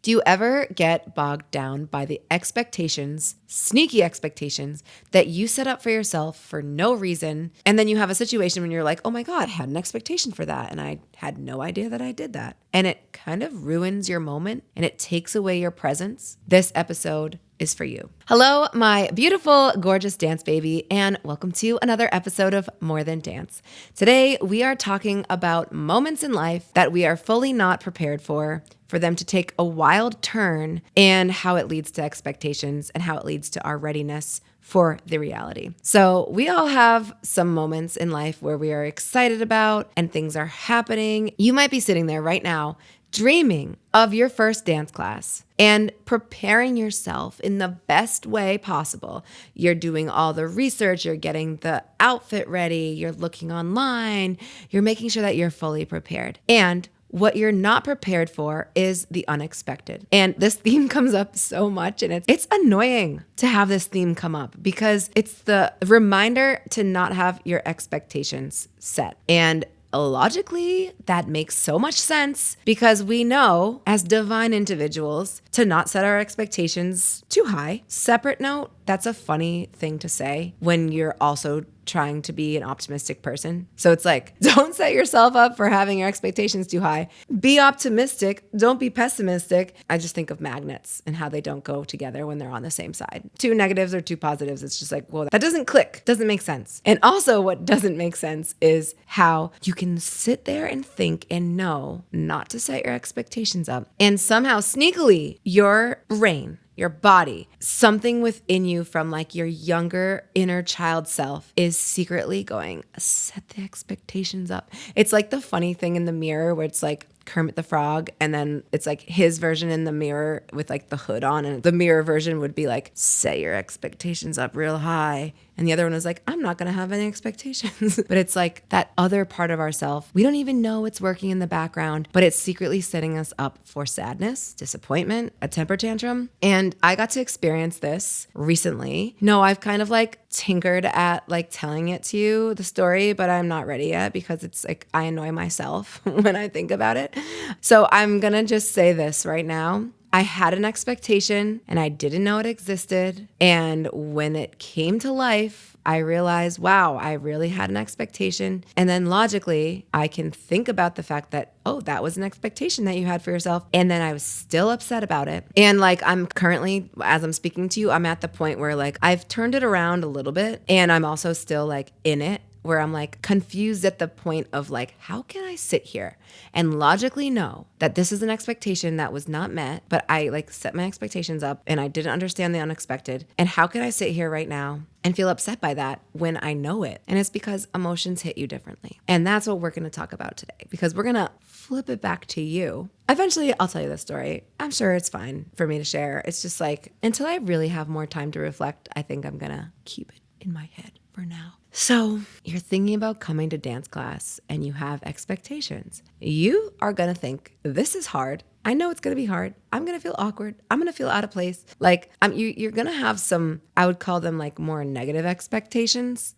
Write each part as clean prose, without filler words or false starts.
Do you ever get bogged down by the expectations, sneaky expectations that you set up for yourself for no reason? And then you have a situation when you're like, oh my God, I had an expectation for that. And I had no idea that I did that. And it kind of ruins your moment and it takes away your presence. This episode is for you. Hello, my beautiful, gorgeous dance baby, and welcome to another episode of More Than Dance. Today, we are talking about moments in life that we are fully not prepared for them to take a wild turn, and how it leads to expectations and how it leads to our readiness for the reality. So we all have some moments in life where we are excited about and things are happening. You might be sitting there right now dreaming of your first dance class and preparing yourself in the best way possible. You're doing all the research, you're getting the outfit ready, you're looking online, you're making sure that you're fully prepared. And what you're not prepared for is the unexpected. And this theme comes up so much, and it's annoying to have this theme come up because it's the reminder to not have your expectations set. And logically, that makes so much sense because we know as divine individuals to not set our expectations too high. Separate note, that's a funny thing to say when you're also trying to be an optimistic person. So it's like, don't set yourself up for having your expectations too high. Be optimistic. Don't be pessimistic. I just think of magnets and how they don't go together when they're on the same side. Two negatives or two positives. It's just like, well, that doesn't click. Doesn't make sense. And also what doesn't make sense is how you can sit there and think and know not to set your expectations up. And somehow sneakily, your brain, your body, something within you from like your younger inner child self is secretly going, set the expectations up. It's like the funny thing in the mirror where it's like Kermit the Frog, and then it's like his version in the mirror with like the hood on, and the mirror version would be like, set your expectations up real high. And the other one was like, I'm not going to have any expectations. But it's like that other part of ourself, we don't even know it's working in the background, but it's secretly setting us up for sadness, disappointment, a temper tantrum. And I got to experience this recently. No, I've kind of like tinkered at like telling it to you, the story, but I'm not ready yet because it's like I annoy myself when I think about it. So I'm going to just say this right now. I had an expectation and I didn't know it existed. And when it came to life, I realized, wow, I really had an expectation. And then logically, I can think about the fact that, oh, that was an expectation that you had for yourself. And then I was still upset about it. And like, I'm currently, as I'm speaking to you, I'm at the point where like, I've turned it around a little bit and I'm also still like in it, where I'm like confused at the point of like, how can I sit here and logically know that this is an expectation that was not met, but I like set my expectations up and I didn't understand the unexpected. And how can I sit here right now and feel upset by that when I know it? And it's because emotions hit you differently. And that's what we're going to talk about today, because we're going to flip it back to you. Eventually, I'll tell you this story. I'm sure it's fine for me to share. It's just like, until I really have more time to reflect, I think I'm going to keep it in my head for now. So you're thinking about coming to dance class and you have expectations. You are going to think, this is hard. I know it's going to be hard. I'm going to feel awkward. I'm going to feel out of place. Like you're going to have some, I would call them like more negative expectations.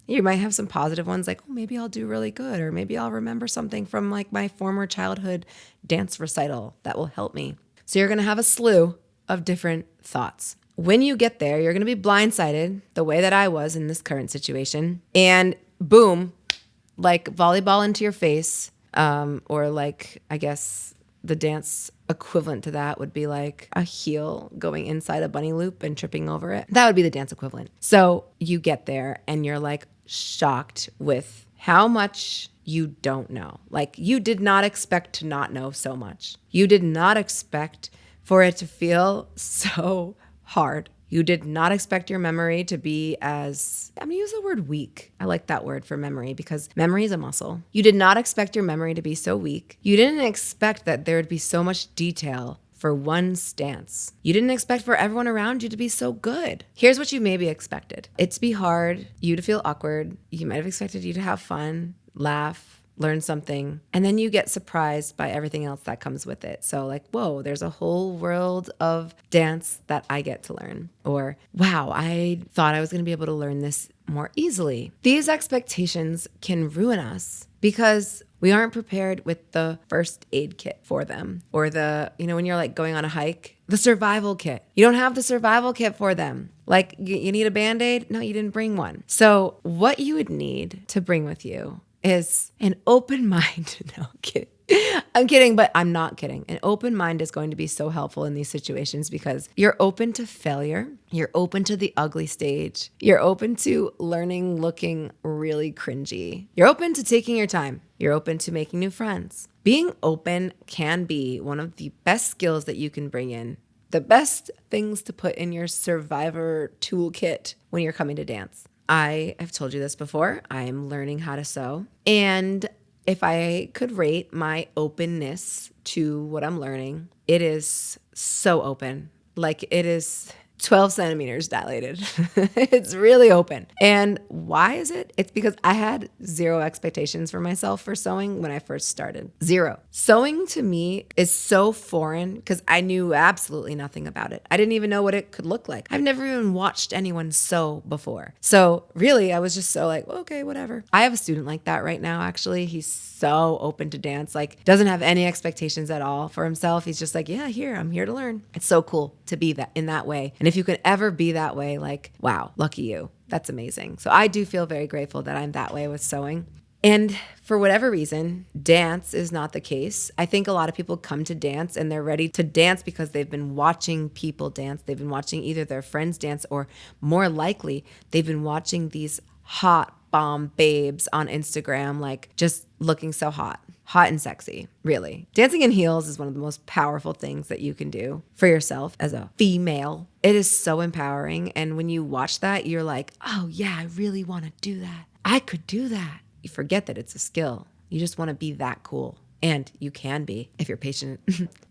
You might have some positive ones like, oh, maybe I'll do really good. Or maybe I'll remember something from like my former childhood dance recital that will help me. So you're going to have a slew of different thoughts. When you get there, you're going to be blindsided the way that I was in this current situation. And boom, like volleyball into your face. Or like, I guess the dance equivalent to that would be like a heel going inside a bunny loop and tripping over it. That would be the dance equivalent. So you get there and you're like shocked with how much you don't know. Like you did not expect to not know so much. You did not expect for it to feel so hard. You did not expect your memory to be as, I'm gonna use the word weak. I like that word for memory because memory is a muscle. You did not expect your memory to be so weak. You didn't expect that there would be so much detail for one stance. You didn't expect for everyone around you to be so good. Here's what you maybe expected. It to be hard, you to feel awkward. You might have expected you to have fun, laugh, learn something, and then you get surprised by everything else that comes with it. So like, whoa, there's a whole world of dance that I get to learn. Or, wow, I thought I was going to be able to learn this more easily. These expectations can ruin us because We aren't prepared with the first aid kit for them, or when you're like going on a hike, the survival kit. You don't have the survival kit for them. Like you need a Band-Aid? No, you didn't bring one. So what you would need to bring with you is an open mind. No, I'm kidding. I'm kidding, but I'm not kidding. An open mind is going to be so helpful in these situations because you're open to failure. You're open to the ugly stage. You're open to learning looking really cringy. You're open to taking your time. You're open to making new friends. Being open can be one of the best skills that you can bring in. The best things to put in your survivor toolkit when you're coming to dance. I have told you this before. I'm learning how to sew. And if I could rate my openness to what I'm learning, it is so open. Like it is 12 centimeters dilated. It's really open. And why is it? It's because I had zero expectations for myself for sewing when I first started. Zero. Sewing to me is so foreign because I knew absolutely nothing about it. I didn't even know what it could look like. I've never even watched anyone sew before. So really, I was just so like, okay, whatever. I have a student like that right now, actually. He's so open to dance, like doesn't have any expectations at all for himself. He's just like, yeah, I'm here to learn. It's so cool to be that in that way. And if you could ever be that way, like, wow, lucky you. That's amazing. So I do feel very grateful that I'm that way with sewing. And for whatever reason, dance is not the case. I think a lot of people come to dance and they're ready to dance because they've been watching people dance. They've been watching either their friends dance or more likely they've been watching these hot bomb babes on Instagram, like just looking so hot and sexy, really. Dancing in heels is one of the most powerful things that you can do for yourself as a female. It is so empowering. And when you watch that, you're like, oh yeah, I really want to do that. I could do that. You forget that it's a skill. You just want to be that cool. And you can be if you're patient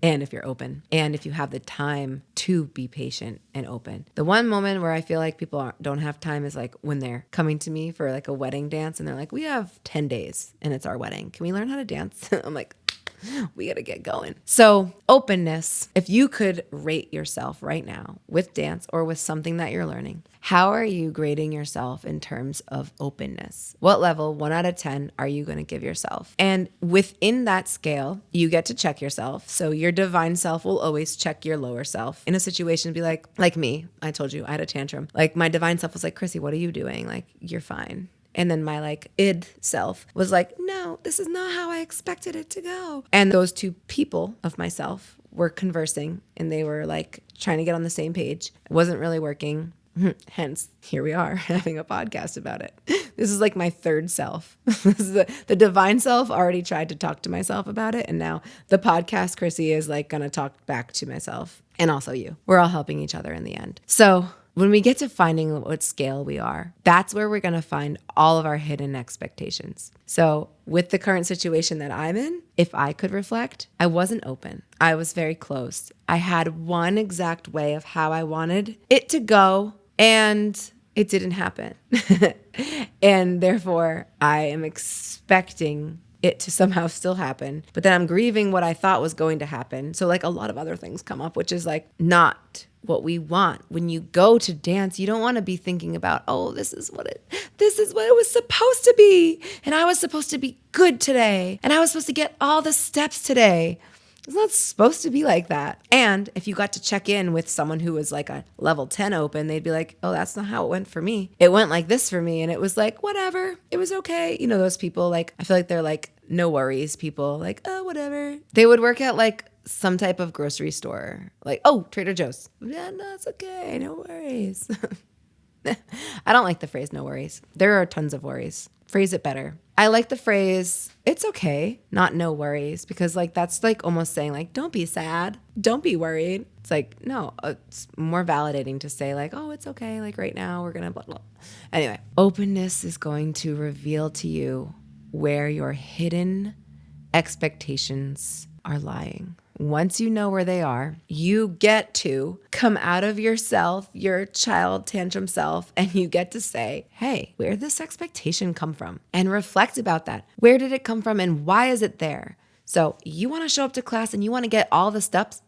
and if you're open and if you have the time to be patient and open. The one moment where I feel like people don't have time is like when they're coming to me for like a wedding dance and they're like, we have 10 days and it's our wedding. Can we learn how to dance? I'm like, we got to get going. So openness, if you could rate yourself right now with dance or with something that you're learning, how are you grading yourself in terms of openness? What level, 1 out of 10, are you going to give yourself? And within that scale, you get to check yourself. So your divine self will always check your lower self. In a situation, be like me, I told you I had a tantrum. Like my divine self was like, Chrissy, what are you doing? Like, you're fine. And then my like id self was like, no, this is not how I expected it to go. And those two people of myself were conversing and they were like trying to get on the same page. It wasn't really working. Hence, here we are having a podcast about it. This is like my third self. This is the divine self already tried to talk to myself about it. And now the podcast, Chrissy, is like going to talk back to myself and also you. We're all helping each other in the end. So when we get to finding what scale we are, that's where we're going to find all of our hidden expectations. So with the current situation that I'm in, if I could reflect, I wasn't open. I was very closed. I had one exact way of how I wanted it to go, and it didn't happen. And therefore, I am expecting it to somehow still happen, but then I'm grieving what I thought was going to happen. So like a lot of other things come up, which is like not what we want. When you go to dance, you don't want to be thinking about, oh, this is what it was supposed to be. And I was supposed to be good today. And I was supposed to get all the steps today. It's not supposed to be like that. And if you got to check in with someone who was like a level 10 open, they'd be like, oh, that's not how it went for me. It went like this for me. And it was like, whatever, it was okay. You know, those people, like, I feel like they're like no worries people, like, oh, whatever. They would work at like some type of grocery store, like, oh, Trader Joe's. Yeah, no, it's okay. No worries. I don't like the phrase no worries. There are tons of worries. Phrase it better. I like the phrase, it's okay, not no worries, because like that's like almost saying like, don't be sad, don't be worried. It's like, no, it's more validating to say like, oh, it's okay, like right now we're gonna blah, blah. Anyway, openness is going to reveal to you where your hidden expectations are lying. Once you know where they are, you get to come out of yourself, your child tantrum self, and you get to say, hey, where did this expectation come from? And reflect about that. Where did it come from and why is it there? So you want to show up to class and you want to get all the steps?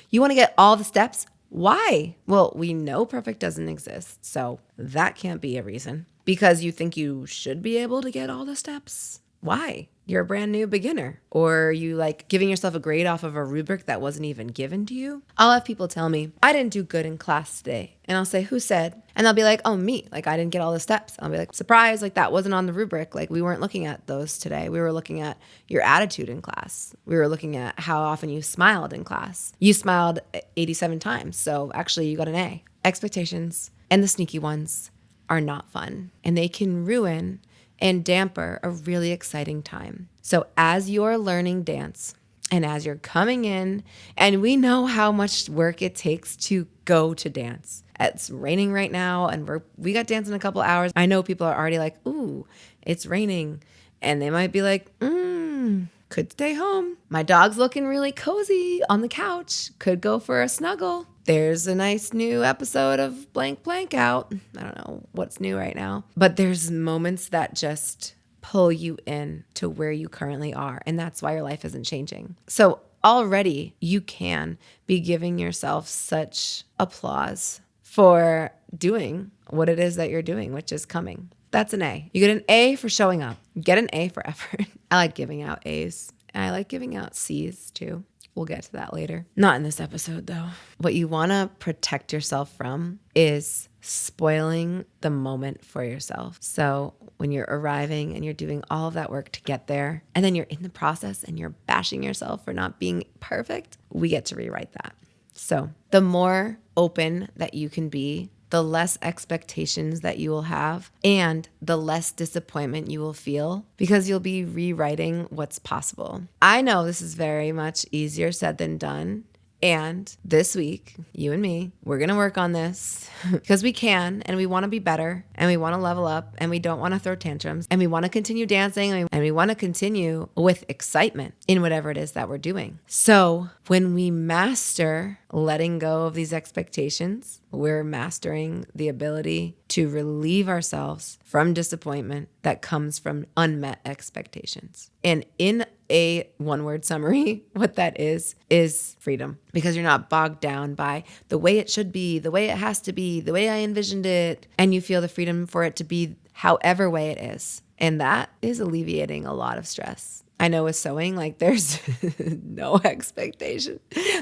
You want to get all the steps? Why? Well, we know perfect doesn't exist, so that can't be a reason. Because you think you should be able to get all the steps? Why? you're a brand new beginner, or you like giving yourself a grade off of a rubric that wasn't even given to you. I'll have people tell me, I didn't do good in class today. And I'll say, who said? And they'll be like, oh, me. Like, I didn't get all the steps. I'll be like, surprise, like that wasn't on the rubric. Like, we weren't looking at those today. We were looking at your attitude in class. We were looking at how often you smiled in class. You smiled 87 times. So actually, you got an A. Expectations and the sneaky ones are not fun, and they can ruin and damper a really exciting time. So as you're learning dance and as you're coming in, and we know how much work it takes to go to dance. It's raining right now and we got dance in a couple hours. I know people are already like, ooh, it's raining. And they might be like, could stay home. My dog's looking really cozy on the couch. Could go for a snuggle. There's a nice new episode of blank blank out. I don't know what's new right now, but there's moments that just pull you in to where you currently are. And that's why your life isn't changing. So already you can be giving yourself such applause for doing what it is that you're doing, which is coming. That's an A. You get an A for showing up. Get an A for effort. I like giving out A's. And I like giving out C's too. We'll get to that later. Not in this episode though. What you want to protect yourself from is spoiling the moment for yourself. So when you're arriving and you're doing all of that work to get there, and then you're in the process and you're bashing yourself for not being perfect, we get to rewrite that. So the more open that you can be, the less expectations that you will have, and the less disappointment you will feel, because you'll be rewriting what's possible. I know this is very much easier said than done. And this week, you and me, we're going to work on this because we can, and we want to be better, and we want to level up, and we don't want to throw tantrums, and we want to continue dancing, and we want to continue with excitement in whatever it is that we're doing. So when we master letting go of these expectations, we're mastering the ability to relieve ourselves from disappointment that comes from unmet expectations. And in a one-word summary, what that is freedom, because you're not bogged down by the way it should be, the way it has to be, the way I envisioned it, and you feel the freedom for it to be however way it is. And that is alleviating a lot of stress. I know with sewing, like there's no expectation.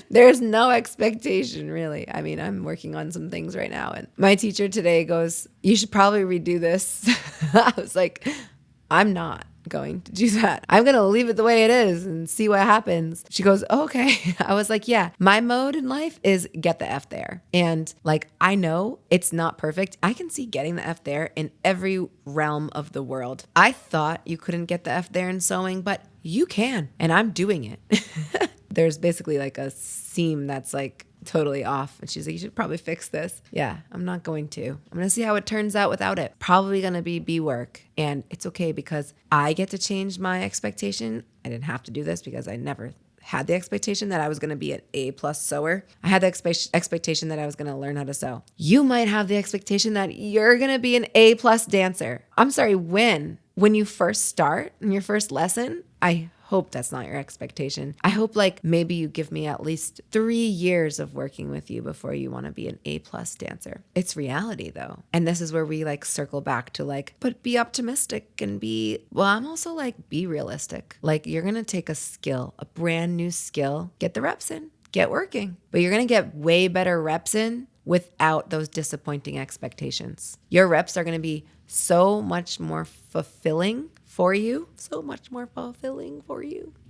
There's no expectation, really. I mean, I'm working on some things right now. And my teacher today goes, you should probably redo this. I was like, I'm not going to do that. I'm going to leave it the way it is and see what happens. She goes, okay. I was like, yeah, my mode in life is get the F there. And like, I know it's not perfect. I can see getting the F there in every realm of the world. I thought you couldn't get the F there in sewing, but you can. And I'm doing it. There's basically like a seam that's like totally off. And she's like, you should probably fix this. Yeah, I'm not going to. I'm going to see how it turns out without it. Probably going to be B work. And it's okay because I get to change my expectation. I didn't have to do this because I never had the expectation that I was going to be an A+ sewer. I had the expectation that I was going to learn how to sew. You might have the expectation that you're going to be an A+ dancer. I'm sorry, when you first start in your first lesson, I hope that's not your expectation. I hope like maybe you give me at least 3 years of working with you before you want to be an A+ dancer. It's reality though. And this is where we like circle back to like, but be optimistic and I'm also like, be realistic. Like you're going to take a skill, a brand new skill, get the reps in, get working, but you're going to get way better reps in without those disappointing expectations. Your reps are going to be so much more fulfilling for you,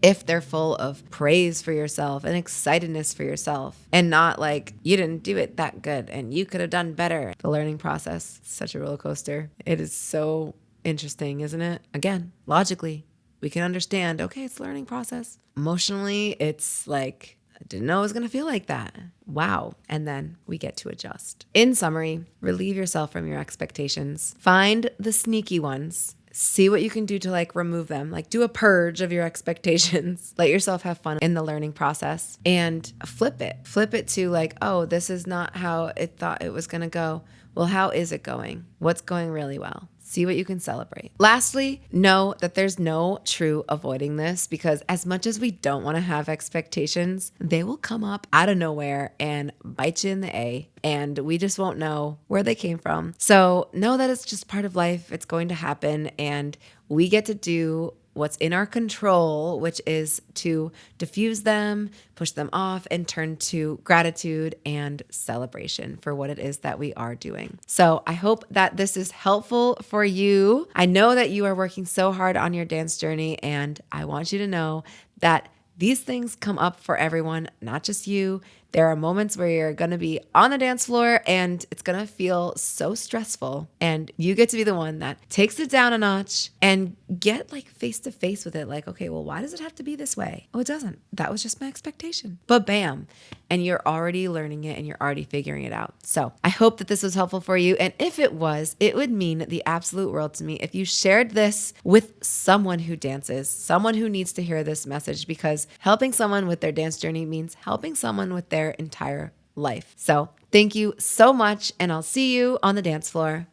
if they're full of praise for yourself and excitedness for yourself, and not like you didn't do it that good and you could have done better. The learning process is such a roller coaster. It is so interesting, isn't it? Again, logically, we can understand, okay, it's a learning process. Emotionally, it's like, I didn't know it was going to feel like that. Wow. And then we get to adjust. In summary, relieve yourself from your expectations. Find the sneaky ones. See what you can do to like remove them, like do a purge of your expectations. Let yourself have fun in the learning process and flip it. Flip it to like, oh, this is not how it thought it was going to go. Well, how is it going? What's going really well? See what you can celebrate. Lastly, know that there's no true avoiding this, because as much as we don't want to have expectations, they will come up out of nowhere and bite you in the A, and we just won't know where they came from. So know that it's just part of life. It's going to happen, and we get to do what's in our control, which is to diffuse them, push them off, and turn to gratitude and celebration for what it is that we are doing. So I hope that this is helpful for you. I know that you are working so hard on your dance journey, and I want you to know that these things come up for everyone, not just you. There are moments where you're going to be on the dance floor and it's going to feel so stressful, and you get to be the one that takes it down a notch and get like face to face with it. Like, okay, well, why does it have to be this way? Oh, it doesn't. That was just my expectation. But bam. And you're already learning it and you're already figuring it out. So I hope that this was helpful for you. And if it was, it would mean the absolute world to me if you shared this with someone who dances, someone who needs to hear this message, because helping someone with their dance journey means helping someone with their entire life. So thank you so much, and I'll see you on the dance floor.